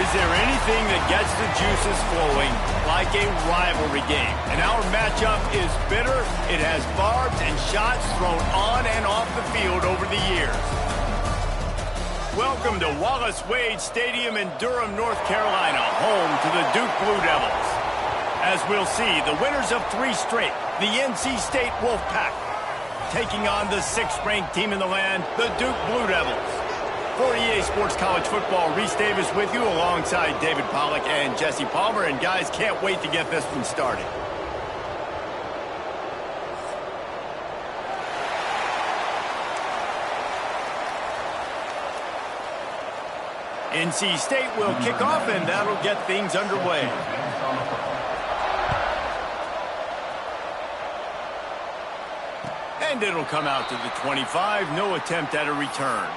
Is there anything that gets the juices flowing like a rivalry game? And our matchup is bitter. It has barbs and shots thrown on and off the field over the years. Welcome to Wallace Wade Stadium in Durham, North Carolina, home to the Duke Blue Devils. As we'll see, the winners of 3 straight, the NC State Wolfpack, taking on the 6th-ranked team in the land, the Duke Blue Devils. For EA Sports College Football, Reese Davis with you alongside David Pollack and Jesse Palmer. And guys, can't wait to get this one started. NC State will kick off, and that'll get things underway. And it'll come out to the 25. No attempt at a return.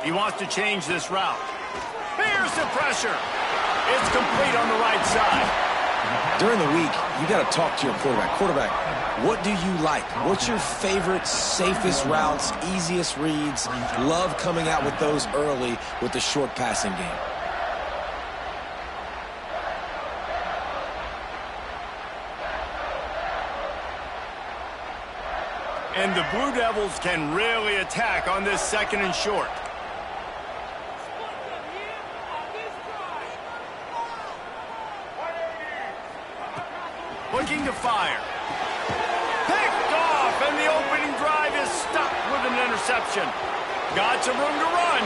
He wants to change this route. Here's the pressure. It's complete on the right side. During the week, you got to talk to your quarterback. Quarterback, what do you like? What's your favorite, safest routes, easiest reads? Love coming out with those early with the short passing game. And the Blue Devils can really attack on this 2nd and short. Looking to fire. Picked off, and the opening drive is stopped with an interception. Got some room to run.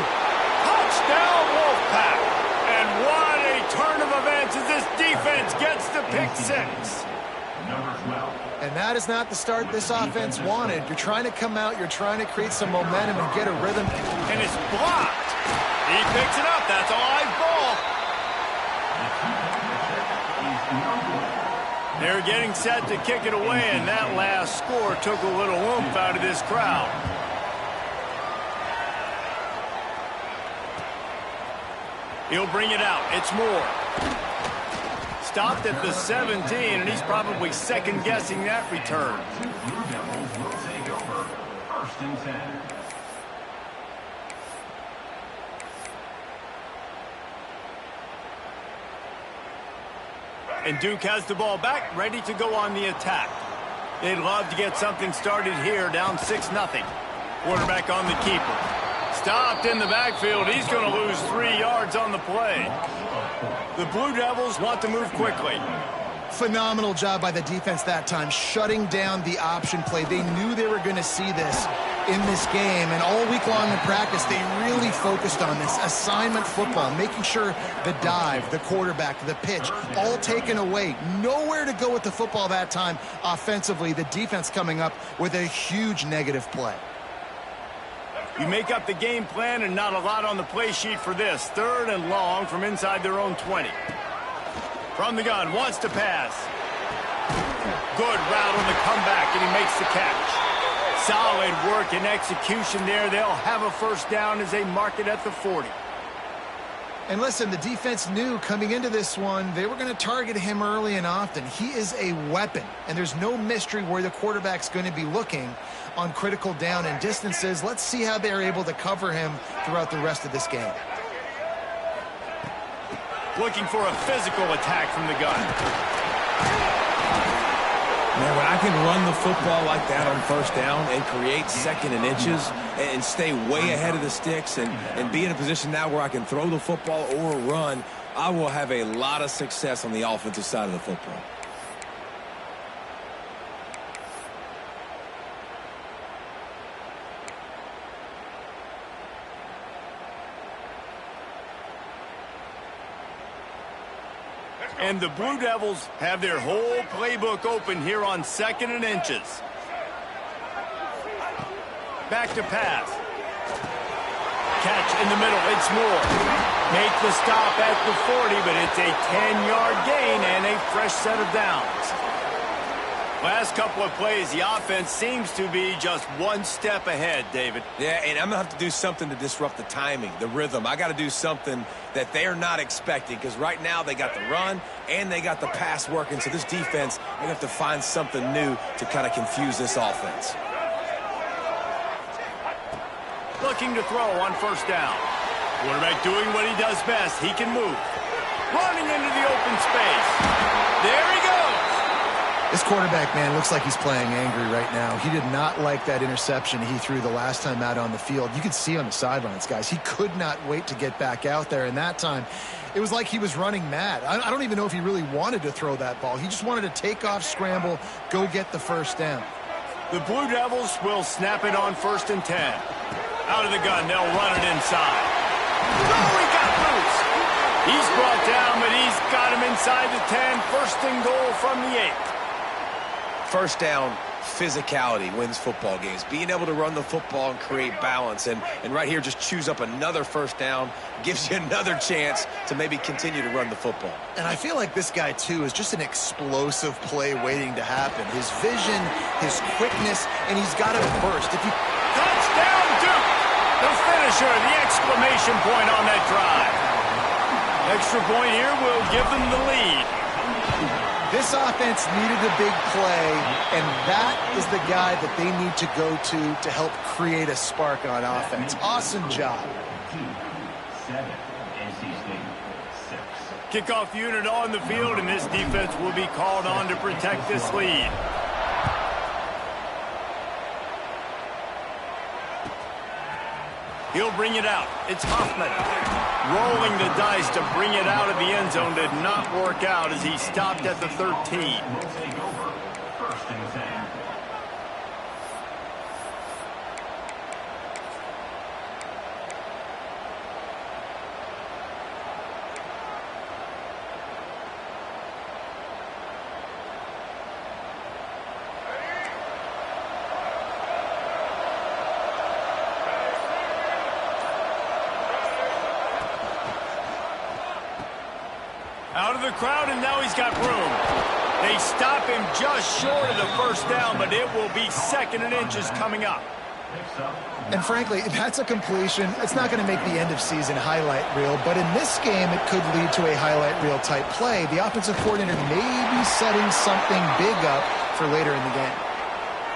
Touchdown, Wolfpack. And what a turn of events as this defense gets the pick 6. And that is not the start this offense wanted. You're trying to come out, you're trying to create some momentum and get a rhythm. And it's blocked. He picks it up. That's a live ball. They're getting set to kick it away, and that last score took a little oomph out of this crowd. He'll bring it out. It's Moore. Stopped at the 17, and he's probably second-guessing that return. First and 10. And Duke has the ball back, ready to go on the attack. They'd love to get something started here, down 6-0. Quarterback on the keeper. Stopped in the backfield. He's going to lose 3 yards on the play. The Blue Devils want to move quickly. Phenomenal job by the defense that time, shutting down the option play. They knew they were going to see this in this game, and all week long in practice, they really focused on this assignment football, making sure the dive, the quarterback, the pitch, all taken away. Nowhere to go with the football that time offensively. The defense coming up with a huge negative play. You make up the game plan and not a lot on the play sheet for this. 3rd and long from inside their own 20. From the gun, wants to pass. Good route on the comeback, and he makes the catch. Solid work and execution there. They'll have a first down as they mark it at the 40. And listen, the defense knew coming into this one, they were going to target him early and often. He is a weapon, and there's no mystery where the quarterback's going to be looking on critical down and distances. Let's see how they're able to cover him throughout the rest of this game. Looking for a physical attack from the gun. Man, when I can run the football like that on first down and create 2nd and inches and stay way ahead of the sticks and be in a position now where I can throw the football or run, I will have a lot of success on the offensive side of the football. And the Blue Devils have their whole playbook open here on 2nd and inches. Back to pass. Catch in the middle. It's Moore. Make the stop at the 40, but it's a 10-yard gain and a fresh set of downs. Last couple of plays, the offense seems to be just one step ahead, David. Yeah, and I'm going to have to do something to disrupt the timing, the rhythm. I got to do something that they're not expecting, because right now they got the run and they got the pass working. So this defense, they have to find something new to kind of confuse this offense. Looking to throw on first down. Quarterback doing what he does best. He can move. Running into the open space. There he goes. This quarterback, man, looks like he's playing angry right now. He did not like that interception he threw the last time out on the field. You could see on the sidelines, guys, he could not wait to get back out there. And that time, it was like he was running mad. I don't even know if he really wanted to throw that ball. He just wanted to take off, scramble, go get the first down. The Blue Devils will snap it on 1st and 10. Out of the gun, they'll run it inside. Oh, he got loose. He's brought down, but he's got him inside the 10. 1st and goal from the 8. First down, physicality wins football games. Being able to run the football and create balance. And right here, just choose up another first down, gives you another chance to maybe continue to run the football. And I feel like this guy, too, is just an explosive play waiting to happen. His vision, his quickness, and he's got it first. Touchdown, Duke! The finisher, the exclamation point on that drive. Extra point here will give them the lead. This offense needed a big play, and that is the guy that they need to go to help create a spark on offense. Awesome job. Kickoff unit on the field, and this defense will be called on to protect this lead. He'll bring it out. It's Hoffman. Rolling the dice to bring it out of the end zone did not work out as he stopped at the 13. Out of the crowd, and now he's got room. They stop him just short of the first down, but it will be 2nd and inches coming up. And frankly, if that's a completion, it's not going to make the end-of-season highlight reel, but in this game, it could lead to a highlight reel type play. The offensive coordinator may be setting something big up for later in the game.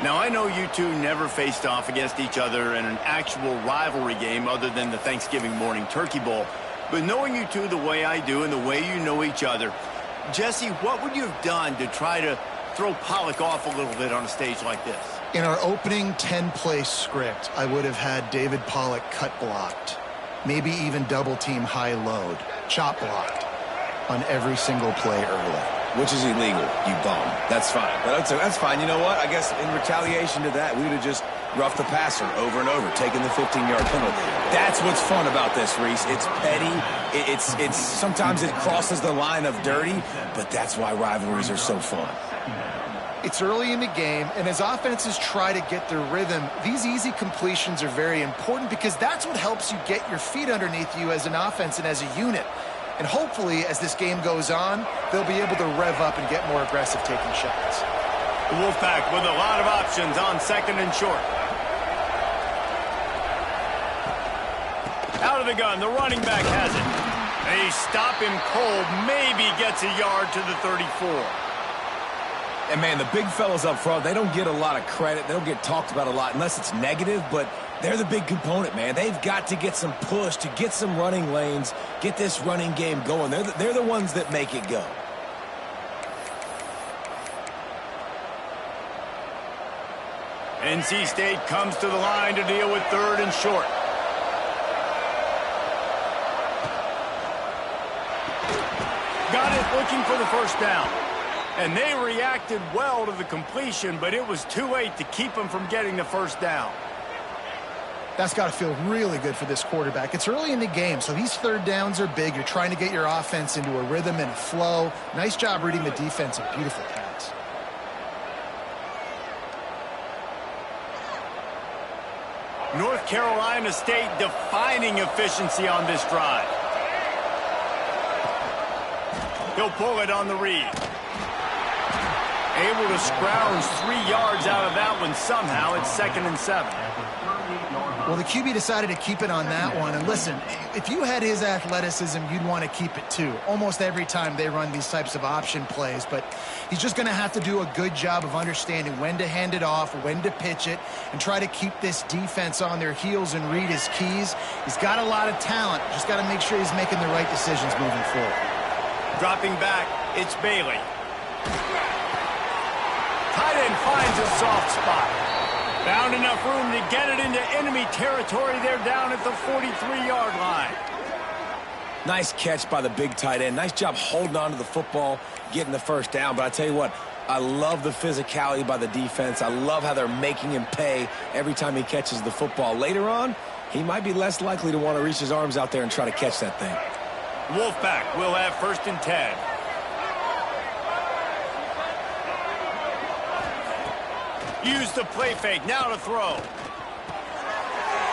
Now, I know you two never faced off against each other in an actual rivalry game other than the Thanksgiving morning Turkey Bowl. But knowing you two the way I do and the way you know each other, Jesse, what would you have done to try to throw Pollock off a little bit on a stage like this? In our opening 10-play script, I would have had David Pollock cut blocked, maybe even double-team high load, chop blocked on every single play early. Which is illegal, you bum. That's fine. But that's fine. You know what? I guess in retaliation to that, we would have just roughed the passer over and over, taking the 15-yard penalty. That's what's fun about this, Reese. It's petty. It's sometimes it crosses the line of dirty, but that's why rivalries are so fun. It's early in the game, and as offenses try to get their rhythm, these easy completions are very important because that's what helps you get your feet underneath you as an offense and as a unit. And hopefully, as this game goes on, they'll be able to rev up and get more aggressive taking shots. The Wolfpack with a lot of options on 2nd and short. Out of the gun, the running back has it. They stop him cold, maybe gets a yard to the 34. And, man, the big fellas up front, they don't get a lot of credit. They don't get talked about a lot unless it's negative, but they're the big component, man. They've got to get some push, to get some running lanes, get this running game going. They're the ones that make it go. NC State comes to the line to deal with 3rd and short. Got it, looking for the first down. And they reacted well to the completion, but it was too late to keep them from getting the first down. That's got to feel really good for this quarterback. It's early in the game, so these 3rd downs are big. You're trying to get your offense into a rhythm and a flow. Nice job reading the defense. A beautiful pass. North Carolina State defining efficiency on this drive. He'll pull it on the read. Able to scrounge 3 yards out of that one somehow. It's 2nd and 7. Well, the QB decided to keep it on that one. And listen, if you had his athleticism, you'd want to keep it too. Almost every time they run these types of option plays. But he's just going to have to do a good job of understanding when to hand it off, when to pitch it, and try to keep this defense on their heels and read his keys. He's got a lot of talent. Just got to make sure he's making the right decisions moving forward. Dropping back, it's Bailey. Tight end finds a soft spot. Found enough room to get it into enemy territory. They're down at the 43-yard line. Nice catch by the big tight end. Nice job holding on to the football, getting the first down. But I tell you what, I love the physicality by the defense. I love how they're making him pay every time he catches the football. Later on, he might be less likely to want to reach his arms out there and try to catch that thing. Wolfpack will have 1st and 10. Use the play fake, now to throw.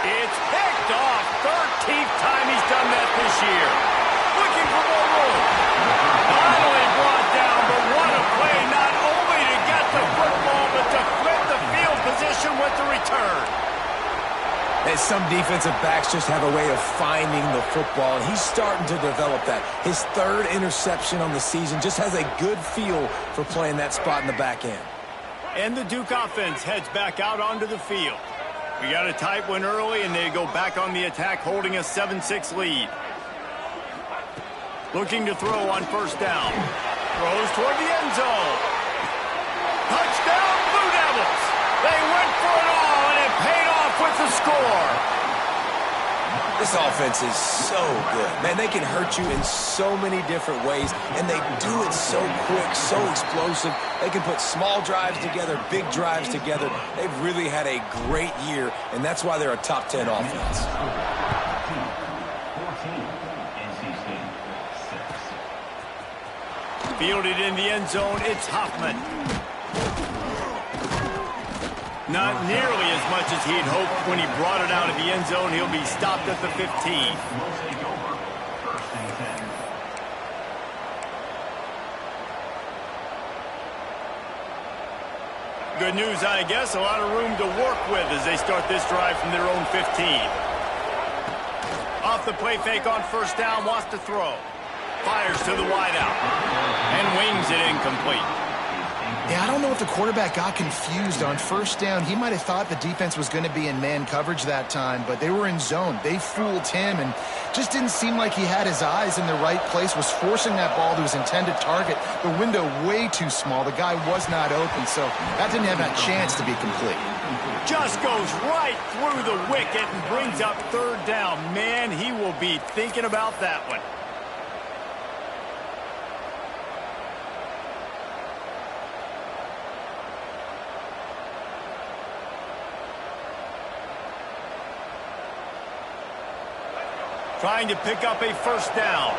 It's picked off. 13th time he's done that this year. Looking for more room. Finally brought down, but what a play, not only to get the football, but to flip the field position with the return. And some defensive backs just have a way of finding the football, and he's starting to develop that. His 3rd interception on the season, just has a good feel for playing that spot in the back end. And the Duke offense heads back out onto the field. We got a tight one early, and they go back on the attack, holding a 7-6 lead. Looking to throw on 1st down. Throws toward the end zone. Touchdown, Blue Devils! They went for it all, and it paid off with the score. This offense is so good. Man, they can hurt you in so many different ways, and they do it so quick, so explosive. They can put small drives together, big drives together. They've really had a great year, and that's why they're a top 10 offense. Fielded in the end zone, it's Hoffman. Not nearly as much as he'd hoped when he brought it out of the end zone. He'll be stopped at the 15. Good news, I guess. A lot of room to work with as they start this drive from their own 15. Off the play fake on 1st down, wants to throw. Fires to the wideout. And wings it incomplete. Yeah, I don't know if the quarterback got confused on 1st down. He might have thought the defense was going to be in man coverage that time, but they were in zone. They fooled him and just didn't seem like he had his eyes in the right place, was forcing that ball to his intended target. The window way too small. The guy was not open, so that didn't have a chance to be complete. Just goes right through the wicket and brings up 3rd down. Man, he will be thinking about that one. Trying to pick up a 1st down.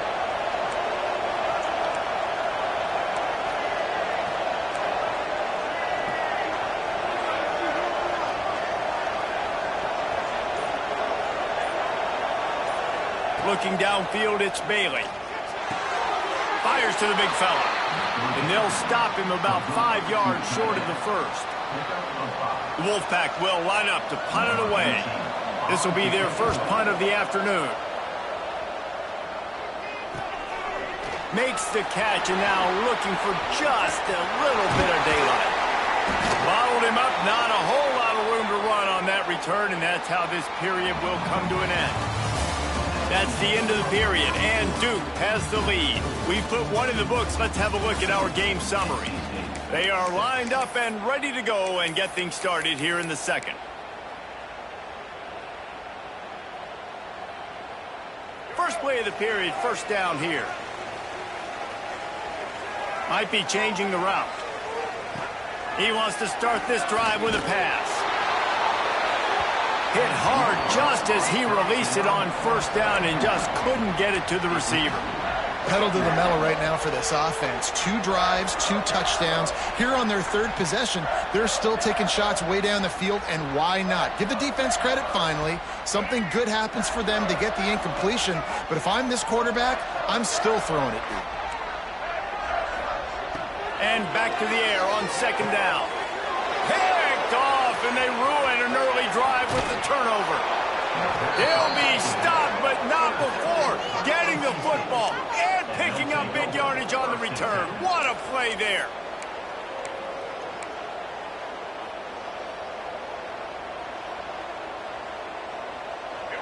Looking downfield, it's Bailey. Fires to the big fella. And they'll stop him about 5 yards short of the 1st. The Wolfpack will line up to punt it away. This will be their first punt of the afternoon. Makes the catch, and now looking for just a little bit of daylight. Bottled him up, not a whole lot of room to run on that return, and that's how this period will come to an end. That's the end of the period, and Duke has the lead. We've put one in the books. Let's have a look at our game summary. They are lined up and ready to go and get things started here in the 2nd. First play of the period, 1st down here. Might be changing the route. He wants to start this drive with a pass. Hit hard just as he released it on 1st down and just couldn't get it to the receiver. Pedal to the metal right now for this offense. 2 drives, 2 touchdowns. Here on their 3rd possession, they're still taking shots way down the field, and why not? Give the defense credit finally. Something good happens for them to get the incompletion, but if I'm this quarterback, I'm still throwing it deep. And back to the air on second down. Picked off, and they ruin an early drive with the turnover. They'll be stopped, but not before getting the football and picking up big yardage on the return. What a play there.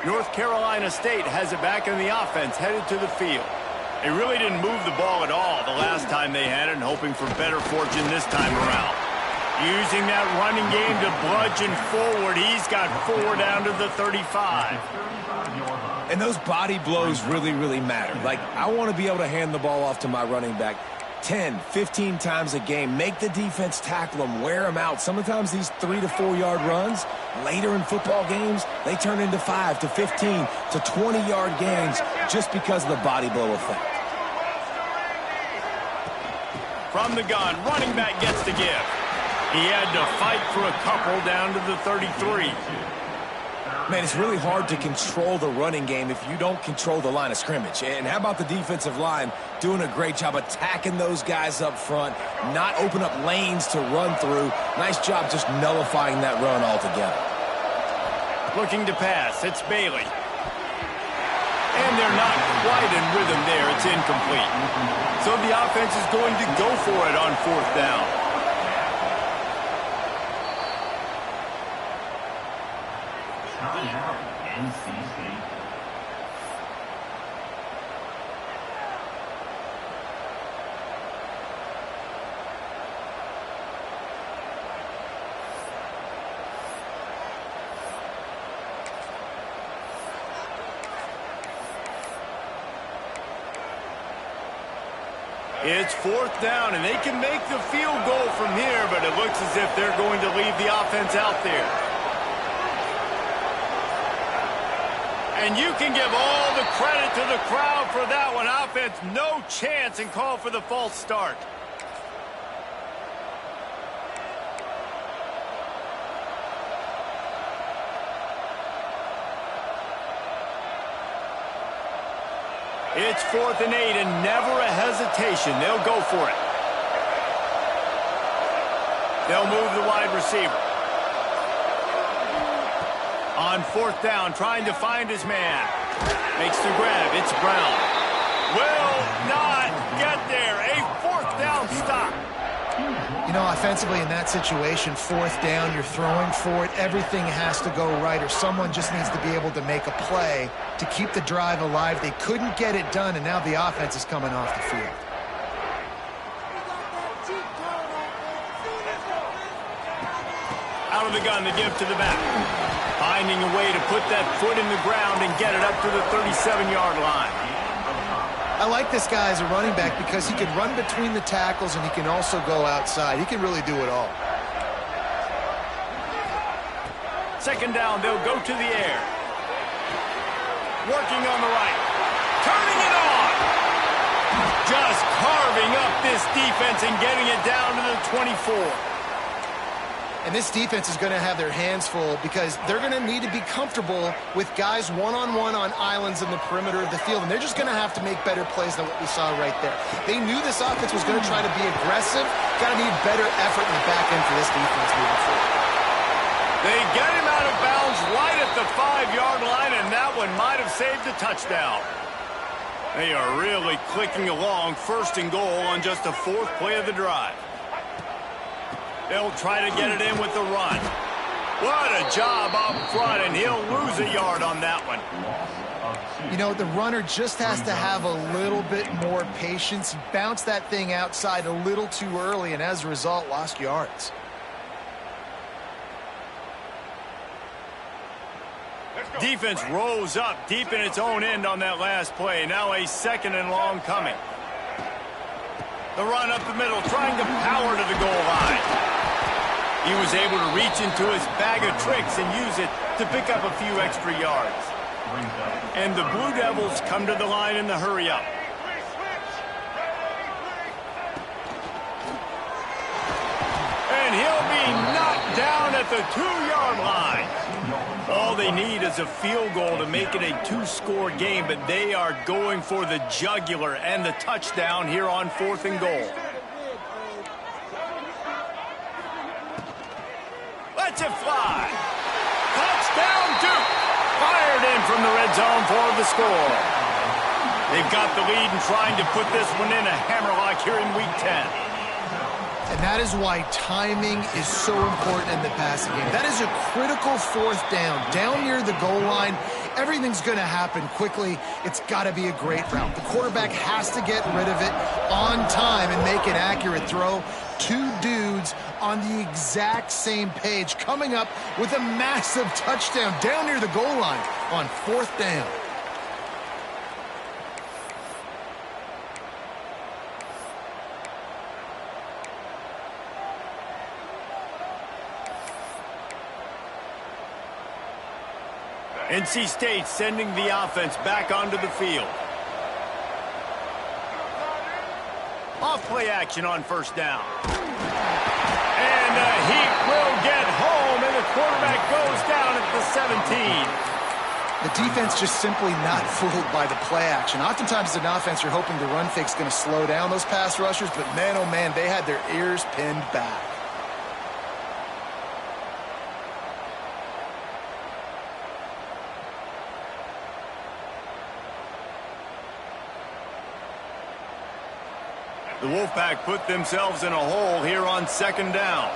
North Carolina State has it back in the offense, headed to the field. They really didn't move the ball at all the last time they had it, and hoping for better fortune this time around. Using that running game to bludgeon forward. He's got 4 down to the 35. And those body blows really, really matter. Like, I want to be able to hand the ball off to my running back 10, 15 times a game. Make the defense tackle them, wear them out. Sometimes these 3 to 4 yard runs, later in football games, they turn into 5 to 15 to 20 yard gains just because of the body blow effect. From the gun, running back gets to give. He had to fight for a couple down to the 33. Man, it's really hard to control the running game if you don't control the line of scrimmage. And how about the defensive line doing a great job attacking those guys up front, not open up lanes to run through. Nice job just nullifying that run altogether. Looking to pass, it's Bailey. And they're not quite in rhythm there. It's incomplete. So the offense is going to go for it on 4th down. It's 4th down, and they can make the field goal from here, but it looks as if they're going to leave the offense out there. And you can give all the credit to the crowd for that one. Offense, no chance, and call for the false start. It's 4th and 8, and never a hesitation. They'll go for it. They'll move the wide receiver. On 4th down, trying to find his man. Makes the grab. It's Brown. Will not get there. A 4th down stop. You know, offensively in that situation, 4th down, you're throwing for it. Everything has to go right, or someone just needs to be able to make a play to keep the drive alive. They couldn't get it done, and now the offense is coming off the field. Out of the gun, the give to the back. Finding a way to put that foot in the ground and get it up to the 37-yard line. I like this guy as a running back because he can run between the tackles and he can also go outside. He can really do it all. 2nd down, they'll go to the air. Working on the right. Turning it on. Just carving up this defense and getting it down to the 24. And this defense is going to have their hands full because they're going to need to be comfortable with guys one-on-one on islands in the perimeter of the field. And they're just going to have to make better plays than what we saw right there. They knew this offense was going to try to be aggressive. Got to need better effort in the back end for this defense moving forward. They get him out of bounds right at the 5-yard line, and that one might have saved a touchdown. They are really clicking along, 1st and goal on just the 4th play of the drive. They'll try to get it in with the run. What a job up front, and he'll lose a yard on that one. You know, the runner just has to have a little bit more patience. He bounced that thing outside a little too early, and as a result, lost yards. Defense rose up deep in its own end on that last play. Now a 2nd and long coming. The run up the middle, trying to power to the goal line. He was able to reach into his bag of tricks and use it to pick up a few extra yards. And the Blue Devils come to the line in the hurry-up. And he'll be knocked down at the 2-yard line. All they need is a field goal to make it a 2-score game, but they are going for the jugular and the touchdown here on 4th and goal. Lets it fly. Touchdown, Duke. Fired in from the red zone for the score. They've got the lead and trying to put this one in a hammerlock here in Week 10. And that is why timing is so important in the passing game. That is a critical fourth down. Down near the goal line, everything's going to happen quickly. It's got to be a great route. The quarterback has to get rid of it on time and make an accurate throw. Two dudes on the exact same page coming up with a massive touchdown down near the goal line on fourth down. NC State sending the offense back onto the field. Off play action on first down. And the Heat will get home, and the quarterback goes down at the 17. The defense just simply not fooled by the play action. Oftentimes as an offense, you're hoping the run fake's going to slow down those pass rushers, but man, oh man, they had their ears pinned back. The Wolfpack put themselves in a hole here on second down.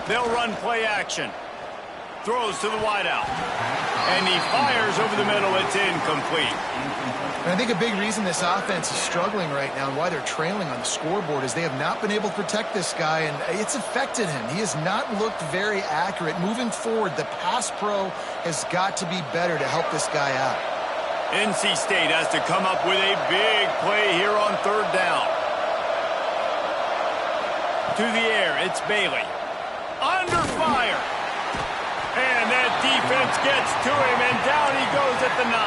They'll run play action. Throws to the wideout. And he fires over the middle. It's incomplete. And I think a big reason this offense is struggling right now and why they're trailing on the scoreboard is they have not been able to protect this guy, and it's affected him. He has not looked very accurate. Moving forward, the pass pro has got to be better to help this guy out. NC State has to come up with a big play here on third down. To the air, it's Bailey. Under fire. And that defense gets to him, and down he goes at the 9.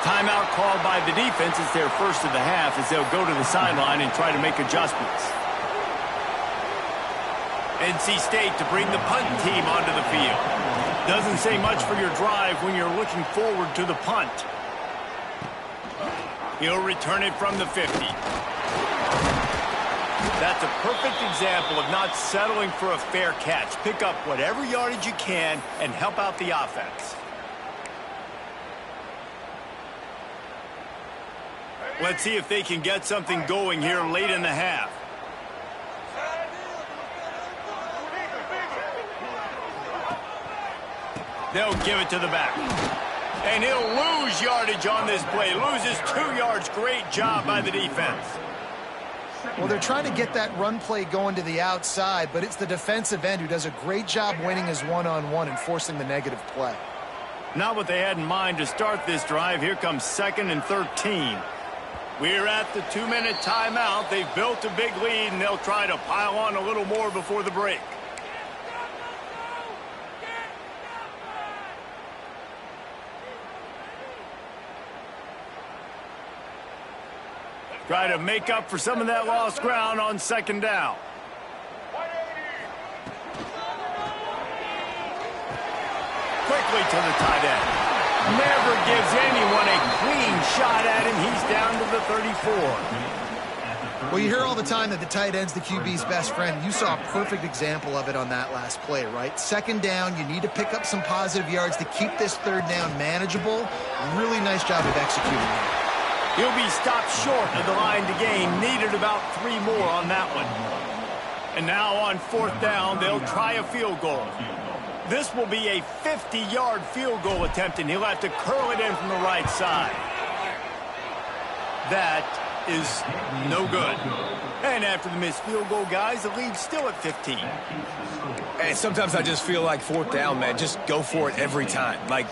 Timeout called by the defense. It's their first of the half as they'll go to the sideline and try to make adjustments. NC State to bring the punt team onto the field. Doesn't say much for your drive when you're looking forward to the punt. He'll return it from the 50. That's a perfect example of not settling for a fair catch. Pick up whatever yardage you can and help out the offense. Let's see if they can get something going here late in the half. They'll give it to the back. And he'll lose yardage on this play. Loses 2 yards. Great job by the defense. Well, they're trying to get that run play going to the outside, but it's the defensive end who does a great job winning his one-on-one and forcing the negative play. Not what they had in mind to start this drive. Here comes 2nd and 13. We're at the 2-minute timeout. They've built a big lead, and they'll try to pile on a little more before the break. Try to make up for some of that lost ground on second down. Quickly to the tight end. Never gives anyone a clean shot at him. He's down to the 34. Well, you hear all the time that the tight end's the QB's best friend. You saw a perfect example of it on that last play, right? Second down, you need to pick up some positive yards to keep this third down manageable. Really nice job of executing it. He'll be stopped short of the line to gain. Needed about 3 more on that one. And now on fourth down, they'll try a field goal. This will be a 50-yard field goal attempt, and he'll have to curl it in from the right side. That is no good. And after the missed field goal, guys, the lead's still at 15. And sometimes I just feel like fourth down, man, just go for it every time. Like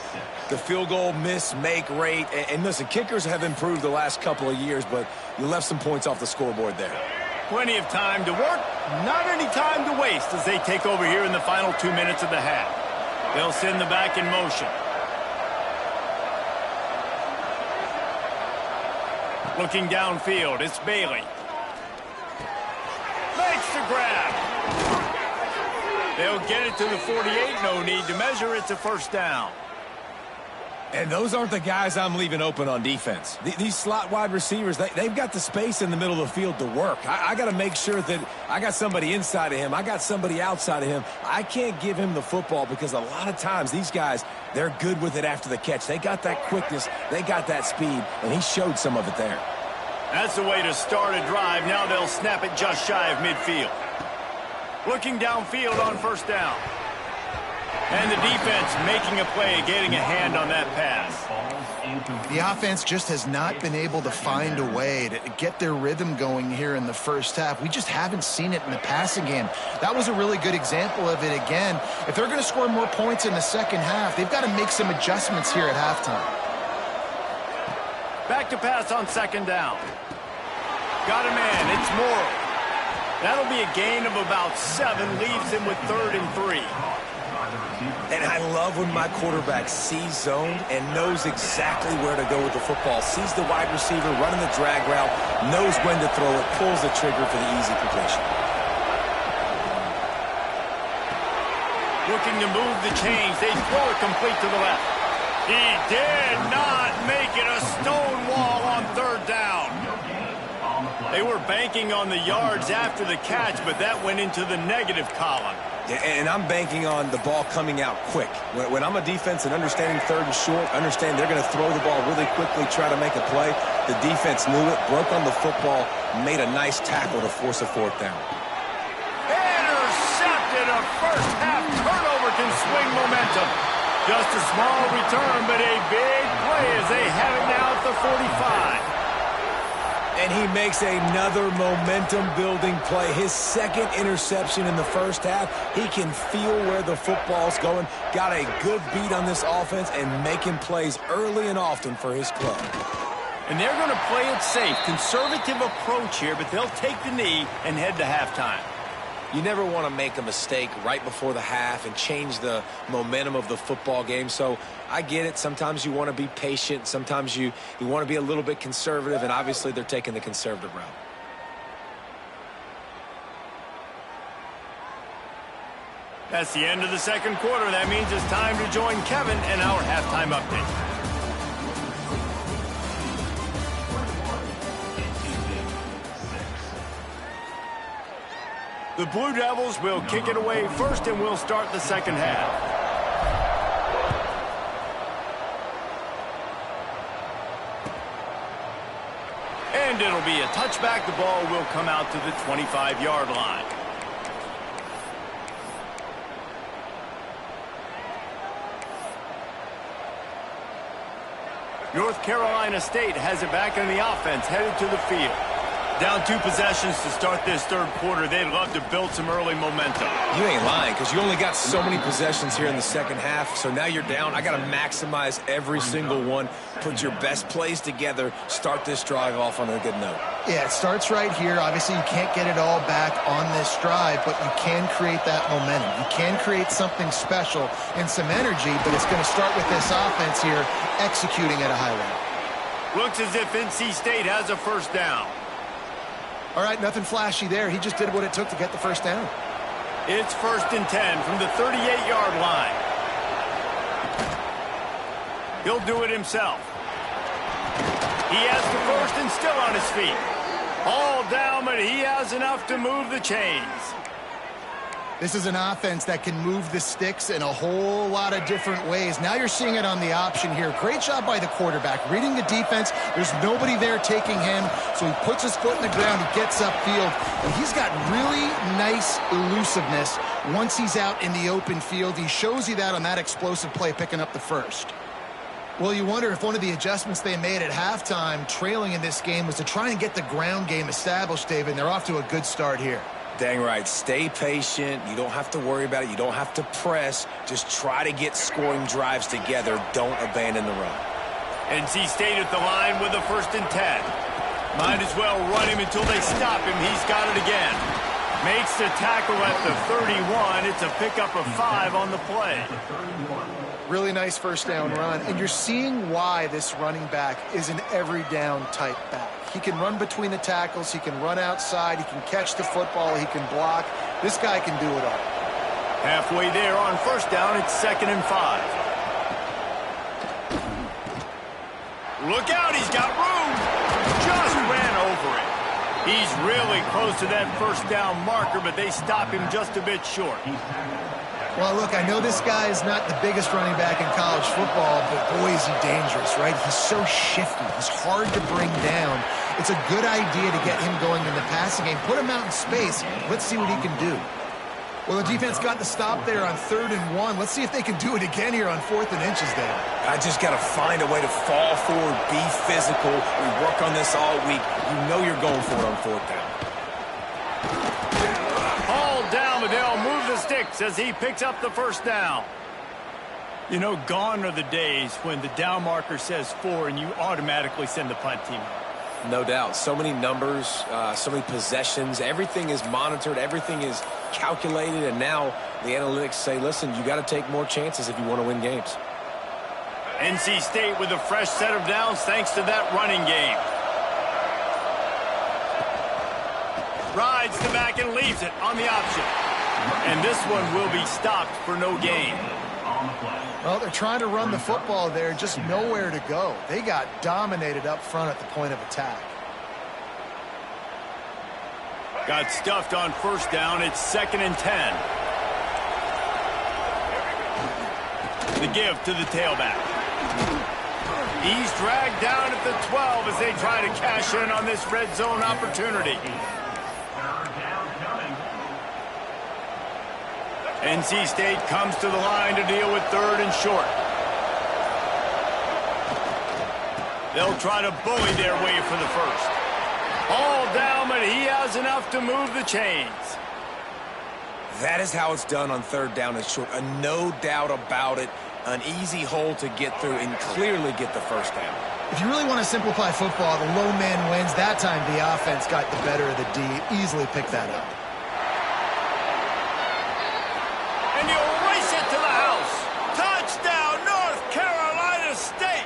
the field goal miss-make rate. And listen, kickers have improved the last couple of years, but you left some points off the scoreboard there. Plenty of time to work, not any time to waste as they take over here in the final 2 minutes of the half. They'll send the back in motion. Looking downfield, it's Bailey. Makes the grab. They'll get it to the 48, no need to measure. It's a first down. And those aren't the guys I'm leaving open on defense. These slot wide receivers, they've got the space in the middle of the field to work. I got to make sure that I got somebody inside of him. I got somebody outside of him. I can't give him the football because a lot of times these guys, they're good with it after the catch. They got that quickness. They got that speed, and he showed some of it there. That's the way to start a drive. Now they'll snap it just shy of midfield. Looking downfield on first down. And the defense making a play, getting a hand on that pass. The offense just has not been able to find a way to get their rhythm going here in the first half. We just haven't seen it in the passing game. That was a really good example of it again. If they're going to score more points in the second half, they've got to make some adjustments here at halftime. Back to pass on second down. Got a man. It's Morrow. That'll be a gain of about 7. Leaves him with 3rd and 3. And I love when my quarterback sees zone and knows exactly where to go with the football. Sees the wide receiver running the drag route, knows when to throw it, pulls the trigger for the easy completion. Looking to move the chains. They throw it complete to the left. He did not make it. A stone wall on 3rd down. They were banking on the yards after the catch, but that went into the negative column. Yeah, and I'm banking on the ball coming out quick. When I'm a defense and understanding 3rd and short, understand they're going to throw the ball really quickly, try to make a play. The defense knew it, broke on the football, made a nice tackle to force a 4th down. Intercepted. A first half turnover can swing momentum. Just a small return, but a big play as they have it now at the 45. And he makes another momentum-building play. His 2nd interception in the first half. He can feel where the football's going. Got a good beat on this offense and making plays early and often for his club. And they're going to play it safe. Conservative approach here, but they'll take the knee and head to halftime. You never want to make a mistake right before the half and change the momentum of the football game. So I get it. Sometimes you want to be patient. Sometimes you want to be a little bit conservative, and obviously they're taking the conservative route. That's the end of the second quarter. That means it's time to join Kevin in our halftime update. The Blue Devils will kick it away first, and we'll start the second half. And it'll be a touchback. The ball will come out to the 25-yard line. North Carolina State has it back in the offense, headed to the field. Down 2 possessions to start this third quarter. They'd love to build some early momentum. You ain't lying, because you only got so many possessions here in the second half. So now you're down. I got to maximize every single one. Put your best plays together. Start this drive off on a good note. Yeah, it starts right here. Obviously, you can't get it all back on this drive, but you can create that momentum. You can create something special and some energy, but it's going to start with this offense here executing at a high level. Looks as if NC State has a first down. All right, nothing flashy there. He just did what it took to get the first down. It's 1st and 10 from the 38-yard line. He'll do it himself. He has the first and still on his feet. All down, but he has enough to move the chains. This is an offense that can move the sticks in a whole lot of different ways. Now you're seeing it on the option here. Great job by the quarterback. Reading the defense, there's nobody there taking him, so he puts his foot in the ground, he gets upfield, and he's got really nice elusiveness once he's out in the open field. He shows you that on that explosive play, picking up the first. Well, you wonder if one of the adjustments they made at halftime, trailing in this game, was to try and get the ground game established, David, and they're off to a good start here. Dang right. Stay patient. You don't have to worry about it. You don't have to press. Just try to get scoring drives together. Don't abandon the run. NC State at the line with a 1st and 10. Might as well run him until they stop him. He's got it again. Makes the tackle at the 31. It's a pickup of 5 on the play. Really nice first down run, and you're seeing why this running back is an every down type back. He can run between the tackles, he can run outside, he can catch the football, he can block. This guy can do it all. Halfway there on first down, it's 2nd and 5. Look out, he's got room. Just ran over it. He's really close to that first down marker, but they stop him just a bit short. Well, look, I know this guy is not the biggest running back in college football, but boy, is he dangerous, right? He's so shifty. He's hard to bring down. It's a good idea to get him going in the passing game. Put him out in space. Let's see what he can do. Well, the defense got the stop there on 3rd and 1. Let's see if they can do it again here on 4th and inches there. I just got to find a way to fall forward, be physical. We work on this all week. You know you're going for it on 4th down. Down, but they'll move the sticks as he picks up the first down. You know, gone are the days when the down marker says 4 and you automatically send the punt team out. No doubt. So many numbers, so many possessions. Everything is monitored. Everything is calculated. And now the analytics say, listen, you got to take more chances if you want to win games. NC State with a fresh set of downs thanks to that running game. Rides the back and leaves it on the option. And this one will be stopped for no gain. Well, they're trying to run the football there, just nowhere to go. They got dominated up front at the point of attack. Got stuffed on first down. It's 2nd and 10. The give to the tailback. He's dragged down at the 12 as they try to cash in on this red zone opportunity. NC State comes to the line to deal with 3rd and short. They'll try to bully their way for the first. All down, but he has enough to move the chains. That is how it's done on 3rd down and short. No doubt about it. An easy hole to get through and clearly get the first down. If you really want to simplify football, the low man wins. That time the offense got the better of the D. Easily picked that up. And you'll race it to the house. Touchdown, North Carolina State.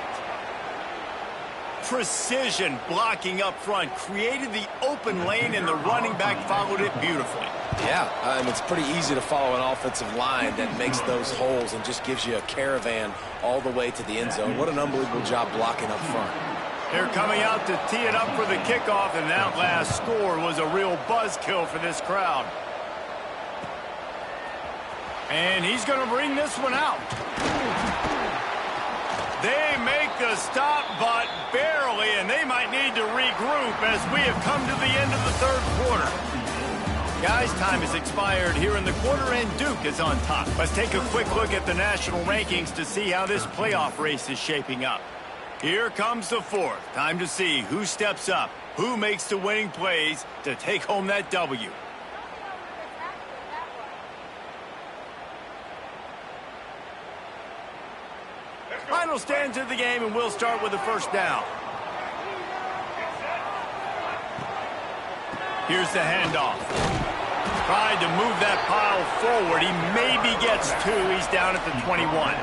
Precision blocking up front created the open lane, and the running back followed it beautifully. Yeah, it's pretty easy to follow an offensive line that makes those holes and just gives you a caravan all the way to the end zone. What an unbelievable job blocking up front. They're coming out to tee it up for the kickoff, and that last score was a real buzzkill for this crowd. And he's going to bring this one out. They make the stop, but barely, and they might need to regroup as we have come to the end of the 3rd quarter. Guys, time has expired here in the quarter, and Duke is on top. Let's take a quick look at the national rankings to see how this playoff race is shaping up. Here comes the 4th. Time to see who steps up, who makes the winning plays to take home that W. Final stands of the game, and we'll start with the first down. Here's the handoff. Tried to move that pile forward. He maybe gets 2. He's down at the 21.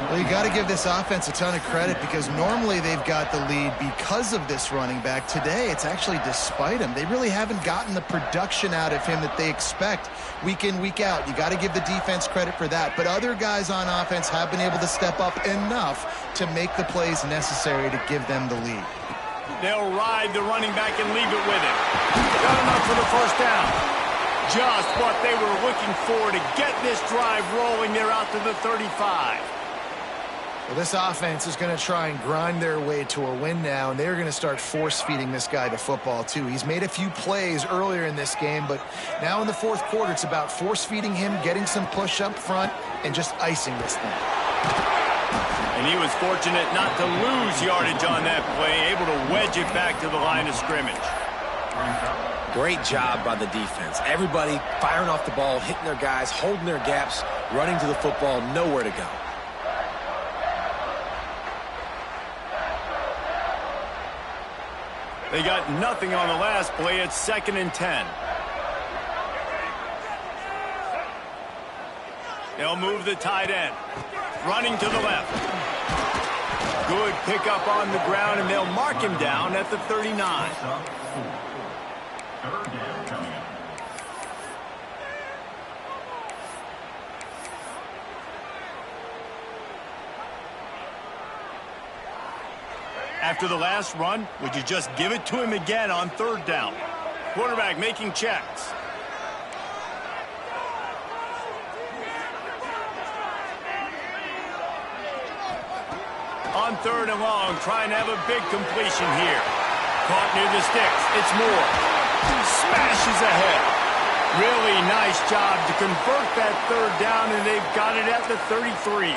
Well, you got to give this offense a ton of credit because normally they've got the lead because of this running back. Today, it's actually despite him. They really haven't gotten the production out of him that they expect week in, week out. You got to give the defense credit for that. But other guys on offense have been able to step up enough to make the plays necessary to give them the lead. They'll ride the running back and leave it with him. Got enough for the first down. Just what they were looking for to get this drive rolling. They're out to the 35. Well, this offense is going to try and grind their way to a win now, and they're going to start force-feeding this guy the football, too. He's made a few plays earlier in this game, but now in the 4th quarter, it's about force-feeding him, getting some push up front, and just icing this thing. And he was fortunate not to lose yardage on that play, able to wedge it back to the line of scrimmage. Great job by the defense. Everybody firing off the ball, hitting their guys, holding their gaps, running to the football, nowhere to go. They got nothing on the last play. It's 2nd and 10. They'll move the tight end. Running to the left. Good pickup on the ground, and they'll mark him down at the 39. After the last run, would you just give it to him again on third down? Quarterback making checks. On third and long, trying to have a big completion here. Caught near the sticks. It's Moore. Smashes ahead. Really nice job to convert that third down, and they've got it at the 33.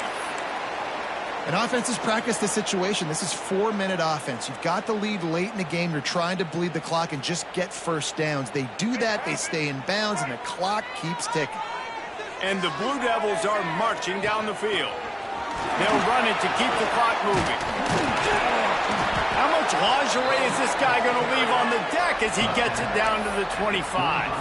And offenses practice this situation. This is 4-minute offense. You've got the lead late in the game. You're trying to bleed the clock and just get first downs. They do that. They stay in bounds, and the clock keeps ticking. And the Blue Devils are marching down the field. They'll run it to keep the clock moving. How much lingerie is this guy going to leave on the deck as he gets it down to the 25?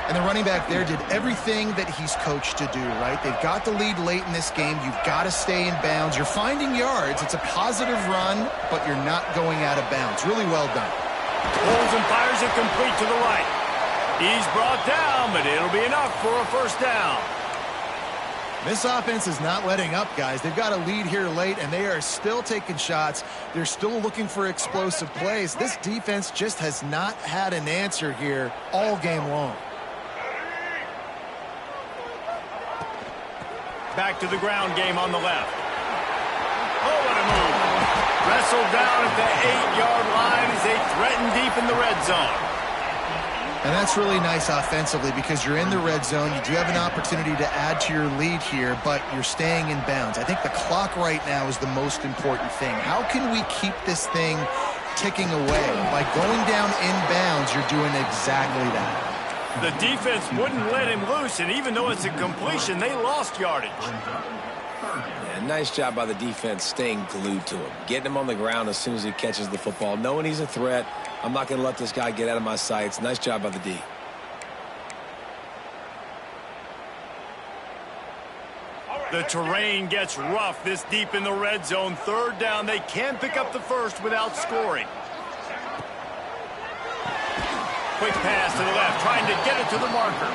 And the running back there did everything that he's coached to do, right? They've got the lead late in this game. You've got to stay in bounds. You're finding yards. It's a positive run, but you're not going out of bounds. Really well done. Pulls and fires it complete to the right. He's brought down, but it'll be enough for a first down. This offense is not letting up, guys. They've got a lead here late, and they are still taking shots. They're still looking for explosive plays. This defense just has not had an answer here all game long. Back to the ground game on the left. Oh, what a move. Wrestled down at the 8-yard line as they threaten deep in the red zone. And that's really nice offensively because you're in the red zone. You do have an opportunity to add to your lead here, but you're staying in bounds. I think the clock right now is the most important thing. How can we keep this thing ticking away? By going down in bounds, you're doing exactly that. The defense wouldn't let him loose, and even though it's a completion, they lost yardage. Yeah, nice job by the defense staying glued to him. Getting him on the ground as soon as he catches the football. Knowing he's a threat, I'm not going to let this guy get out of my sights. Nice job by the D. The terrain gets rough this deep in the red zone. Third down, they can pick up the first without scoring. Quick pass to the left, trying to get it to the marker.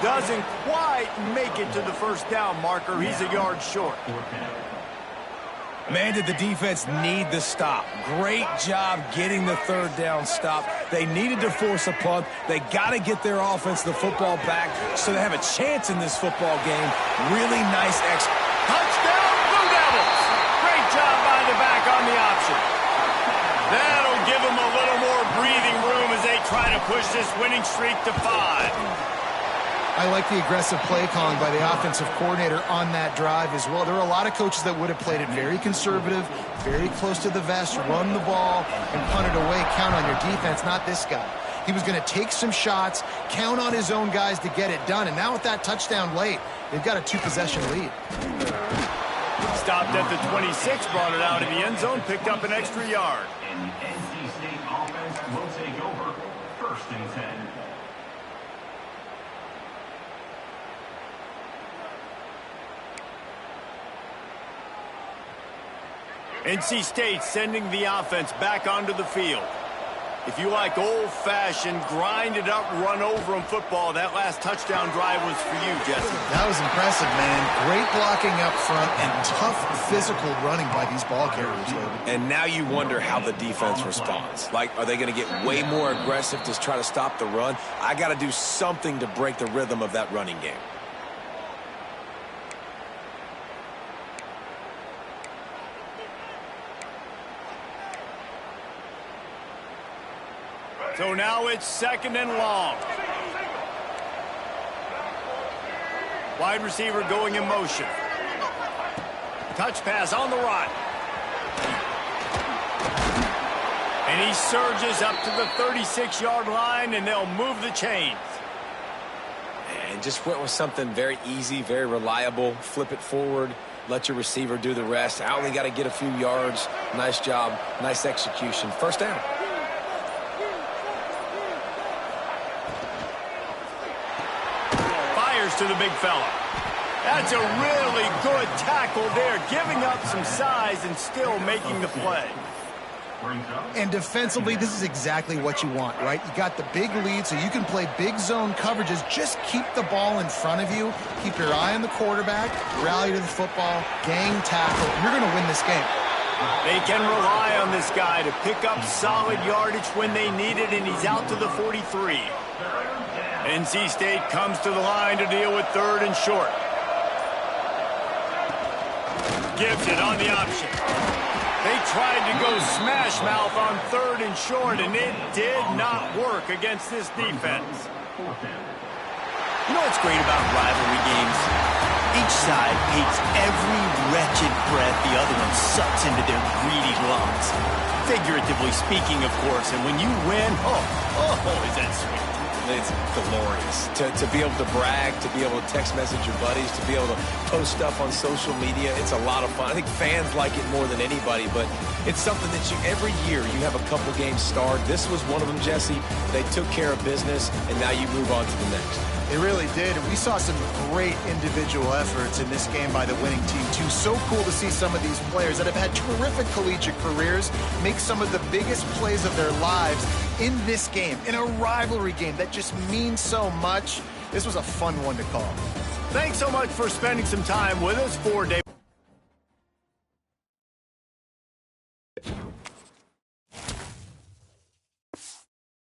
Doesn't quite make it to the first down marker. He's a yard short. Man, did the defense need the stop. Great job getting the third down stop. They needed to force a punt. They got to get their offense the football back so they have a chance in this football game. Really nice touchdown, Blue Devils! Great job by the back on the option. That'll give them a little more breathing room as they try to push this winning streak to 5. I like the aggressive play calling by the offensive coordinator on that drive as well. There are a lot of coaches that would have played it very conservative, very close to the vest, run the ball, and punt it away. Count on your defense, not this guy. He was going to take some shots, count on his own guys to get it done. And now with that touchdown late, they've got a 2-possession lead. Stopped at the 26, brought it out of the end zone, picked up an extra yard. And the NC State offense will take over. 1st and 10. NC State sending the offense back onto the field. If you like old-fashioned, grind-it-up, run-over-'em football, that last touchdown drive was for you, Jesse. That was impressive, man. Great blocking up front and tough physical running by these ball carriers, Logan. And now you wonder how the defense responds. Like, are they going to get way more aggressive to try to stop the run? I got to do something to break the rhythm of that running game. So now it's 2nd and long. Wide receiver going in motion. Touch pass on the run. And he surges up to the 36-yard line, and they'll move the chains. And just went with something very easy, very reliable. Flip it forward. Let your receiver do the rest. I only got to get a few yards. Nice job. Nice execution. First down. To the big fella. That's a really good tackle there, giving up some size and still making the play. And defensively, this is exactly what you want, right? You got the big lead, so you can play big zone coverages. Just keep the ball in front of you. Keep your eye on the quarterback, rally to the football, gang tackle. You're going to win this game. They can rely on this guy to pick up solid yardage when they need it, and he's out to the 43. NC State comes to the line to deal with 3rd and short. Gives it on the option. They tried to go smash mouth on 3rd and short, and it did not work against this defense. You know what's great about rivalry games? Each side hates every wretched breath the other one sucks into their greedy lungs. Figuratively speaking, of course, and when you win, oh, is that sweet. It's glorious to be able to brag, to be able to text message your buddies, to be able to post stuff on social media. It's a lot of fun. I think fans like it more than anybody, but it's something that every year you have a couple games starred. This was one of them, Jesse. They took care of business, and now you move on to the next. They really did, and we saw some great individual efforts in this game by the winning team, too. So cool to see some of these players that have had terrific collegiate careers make some of the biggest plays of their lives in this game, in a rivalry game that just means so much. This was a fun one to call. Thanks so much for spending some time with us for Day.